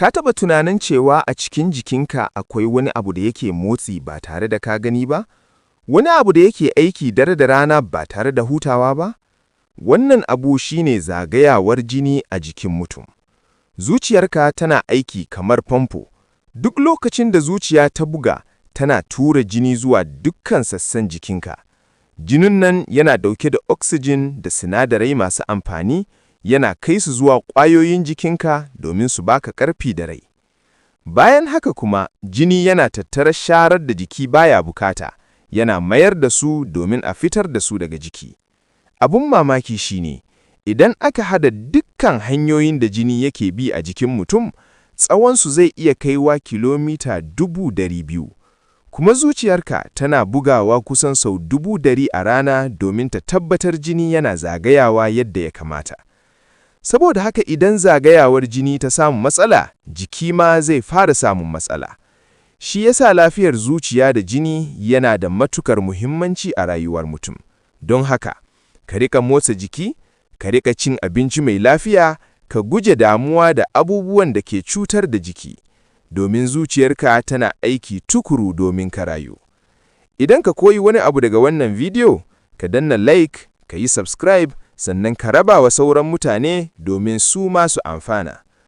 Ka taɓa tunanin cewa a cikin jikinka akwai wani abu da yake motsi ba tare da ka gani ba? Wani abu da yake aiki dare da rana ba tare da hutawa ba? Wannan abu shine zagayawar jini a jikin mutum. Zuciyarka tana aiki kamar famfo. Duk lokacin da zuciya ta buga, tana tura jini zuwa dukkan sassan jikinka. Jinin nan yana ɗauke da oxygen da sinadarai masu amfani, yana kai su zuwa ƙwayoyin jikinka domin su baka ƙarfi da rai. Bayan haka kuma, jini yana tattara sharar da jiki baya bukata, yana mayar da su domin a fitar da su daga jiki. Abun mamaki shine, idan aka hada dukkan hanyoyin da jini yake bi a jikin mutum, tsawonsu zai iya kaiwa kilomita 200,000. Kuma zuciyarka tana bugawa kusan sau 100,000 a rana domin ta tabbatar jini yana zagayawa yadda ya kamata. Saboda haka idan zagayawar jini ta samu matsala, jiki ma zai fara samun matsala. Shi yasa lafiyar zuciya da jini yana da matukar muhimmanci a rayuwar mutum. Don haka, ka riƙa motsa jiki, ka riƙa cin abinci mai lafiya, ka guje damuwa da abubuwan da ke cutar da jiki, domin zuciyarka tana aiki tukuru domin ka rayu. Idan ka koyi wani abu daga wannan bidiyo, ka danna like, ka yi subscribe, sannan ka raba wa sauran mutane domin su ma su amfana.